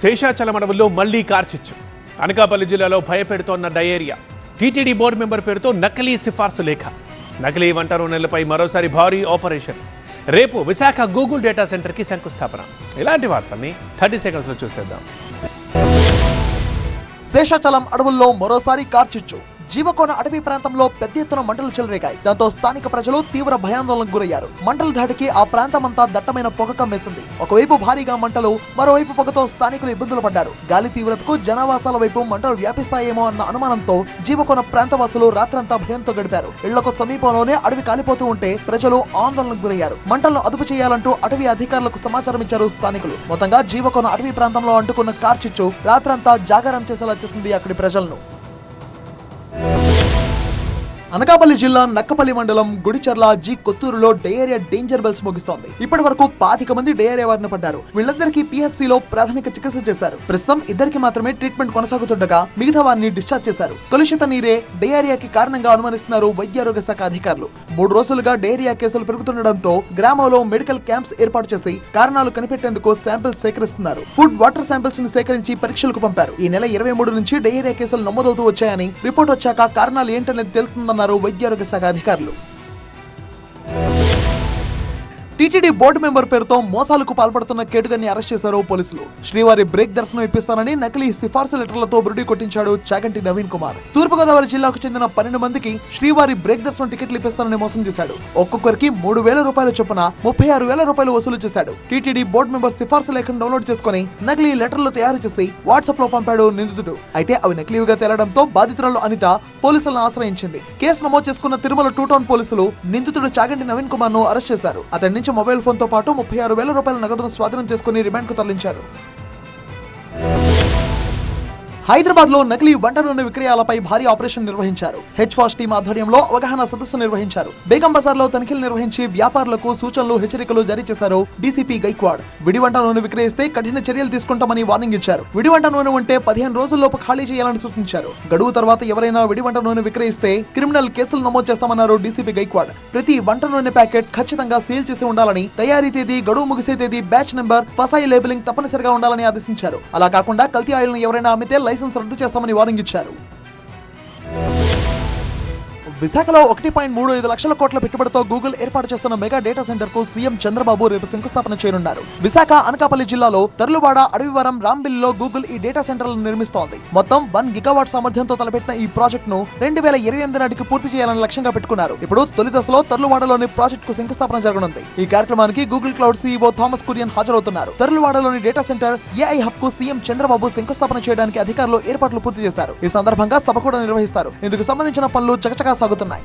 శేషాచలం అడవుల్లో మళ్లీ కార్చిచ్చు. అనకాపల్లి జిల్లాలో భయపెడుతోన్న డయేరియా. టీటీడీ బోర్డు మెంబర్ పేరుతో నకిలీ సిఫార్సు లేఖ. నకిలీ వంట నూనెలపై మరోసారి భారీ ఆపరేషన్. రేపు విశాఖ గూగుల్ డేటా సెంటర్కి శంకుస్థాపన. ఇలాంటి వార్తల్ని 30 సెకండ్స్లో చూసేద్దాం. శేషాచలం అడవుల్లో మరోసారి కార్చిచ్చు. జీవకోన అటవీ ప్రాంతంలో పెద్ద ఎత్తున మంటలు చెలరేగాయి. దాంతో స్థానిక ప్రజలు తీవ్ర భయాందోళనకు గురయ్యారు. మంటల ధాటికి ఆ ప్రాంతమంతా దట్టమైన పొగ కమ్మేసింది. ఒకవైపు భారీగా మంటలు, మరోవైపు పొగతో స్థానికులు ఇబ్బందులు పడ్డారు. గాలి తీవ్రతకు జనావాసాల వైపు మంటలు వ్యాపిస్తాయేమో అన్న అనుమానంతో జీవకోన ప్రాంతవాసులు రాత్రంతా భయంతో గడిపారు. ఇళ్లకు సమీపంలోనే అడవి కాలిపోతూ ఉంటే ప్రజలు ఆందోళనకు గురయ్యారు. మంటలను అదుపు చేయాలంటూ అటవీ అధికారులకు సమాచారం ఇచ్చారు స్థానికులు. మొత్తంగా జీవకోన అటవీ ప్రాంతంలో అంటుకున్న కార్చిచ్చు రాత్రంతా జాగారం చేసేలా చేసింది అక్కడి ప్రజలను. అనకాపల్లి జిల్లా నక్కపల్లి మండలం Gudicherla G కొత్తూరులో diarrhoea danger bells మోగిస్తోంది. ఇప్పటి వరకు 25 మంది డయేరియా బారిన పడ్డారు. వీళ్ళందరికీ పిహెచ్సిలో ప్రాథమిక చికిత్స చేశారు. ప్రస్తుతం ఇద్దరికి మాత్రమే ట్రీట్మెంట్ కొనసాగుతుండగా మిగతా వారిని డిశ్చార్జ్ చేశారు. కలుషిత నీరే డయేరియాకి కారణంగా అనుమానిస్తున్నారు వైద్యారోగ్య శాఖ అధికారులు. 3 రోజులుగా డయేరియా కేసులు పెరుగుతుండటంతో గ్రామంలో మెడికల్ క్యాంప్స్ ఏర్పాటు చేసి కారణాలు కనిపెట్టేందుకు శాంపిల్స్ సేకరిస్తున్నారు. ఫుడ్, వాటర్ శాంపిల్స్ ని సేకరించి పరీక్షలకు పంపారు. ఈ నెల 23 నుంచి డయేరియా కేసులు నమోదవుతూ వచ్చాయని, రిపోర్ట్ వచ్చాక కారణాలు ఏంటనేది తెలుస్తుందన్నారు వైద్యారోగ్య శాఖ అధికారులు. టీటీడీ బోర్డు మెంబర్ పేరుతో మోసాలకు పాల్పడుతున్న కేటుగాన్ని అరెస్ట్ చేశారు పోలీసులు. శ్రీవారి బ్రేక్ దర్శనం ఇప్పిస్తానని నకిలీ సిఫార్సు లెటర్లతో బురుడి కొట్టించాడు చాగంటి నవీన్ కుమార్. తూర్పుగోదావరి జిల్లాకు చెందిన 12 మందికి శ్రీవారి బ్రేక్ దర్శనం టికెట్లు ఇప్పిస్తానని మోసం చేశాడు. ఒక్కొక్కరికి 3,000 రూపాయల చొప్పున 36,000 రూపాయలు వసూలు చేశాడు. టీటీడీ బోర్డు మెంబర్ సిఫార్సు లేఖను డౌన్లోడ్ చేసుకుని నకిలీ లెటర్లు తయారు చేసి వాట్సాప్ లో పంపాడు నిందితుడు. అయితే అవి నకిలీవిగా తేలడంతో బాధితురాలు అనిత పోలీసులను ఆశ్రయించింది. కేసు నమోదు చేసుకున్న తిరుమల 2 టౌన్ పోలీసులు నిందితుడు చాగంటి నవీన్ కుమార్ ను అరెస్ట్ చేశారు. అతడి నుంచి మొబైల్ ఫోన్ తో పాటు 36,000 రూపాయల నగదును స్వాధీనం చేసుకుని రిమాండ్ కు తరలించారు. హైదరాబాద్ లో నకిలీ వంట నూనె విక్రయాలపై భారీ ఆపరేషన్ నిర్వహించారు. హెచ్ఫాస్ట్ టీం ఆధ్వర్యంలో అవగాహన సదస్సు నిర్వహించారు. బేగం బజార్ లో తనిఖీలు నిర్వహించి వ్యాపారులకు సూచనలు, హెచ్చరికలు జారీ చేశారు డీసీపీ గైక్వాడ్. విడి వంట నూనె విక్రయిస్తే కఠిన చర్యలు తీసుకుంటామని వార్నింగ్ ఇచ్చారు. విడి వంట నూనె ఉంటే 15 రోజుల్లోపు ఖాళీ చేయాలని సూచించారు. గడువు తర్వాత ఎవరైనా విడి వంట నూనె విక్రయిస్తే క్రిమినల్ కేసులు నమోదు చేస్తామన్నారు డీసీపీ గైక్వాడ్. ప్రతి వంట నూనె ప్యాకెట్ ఖచ్చితంగా సీల్ చేసి ఉండాలని, తయారీ తేదీ, గడువు ముగిసే తేదీ, బ్యాచ్ నెంబర్, ఫసాయి లేబులింగ్ తప్పనిసరిగా ఉండాలని ఆదేశించారు. అలా కాకుండా కల్తీ ఆయిల్ ను ఎవరైనా అమ్మితే లైసెన్స్ రద్దు చేస్తామని వార్నింగ్ ఇచ్చారు. విశాఖలో 1.35 లక్షల కోట్ల పెట్టుబడితో గూగుల్ ఏర్పాటు చేస్తున్న మెగా డేటా సెంటర్ కు సీఎం చంద్రబాబు రేపు శంకుస్థాపన చేయనున్నారు. విశాఖ, అనకాపల్లి జిల్లాలో తర్లువాడ, అడవివరం, రాంబిల్లో గూగుల్ ఈ డేటా సెంటర్లను నిర్మిస్తోంది. మొత్తం 1 గిగావాట్ సామర్థ్యంతో తలపెట్టిన ఈ ప్రాజెక్ట్ ను 2028 నాటికి పూర్తి చేయాలని లక్ష్యంగా పెట్టుకున్నారు. ఇప్పుడు తొలి దశలో తర్లువాడలోని ప్రాజెక్ట్ కు శంకుస్థాపన జరగనుంది. ఈ కార్యక్రమానికి Google cloud CEO Thomas Kurian హాజరవుతున్నారు. తర్లువాడలోని డేటా సెంటర్ ఏఐ హబ్ కు సీఎం చంద్రబాబు శంకుస్థాపన చేయడానికి అధికారులు ఏర్పాట్లు పూర్తి చేస్తారు. ఈ సందర్భంగా సభ కూడా నిర్వహిస్తారు. ఇందుకు సంబంధించిన పనులు చకచకా సాగుతున్నాయి.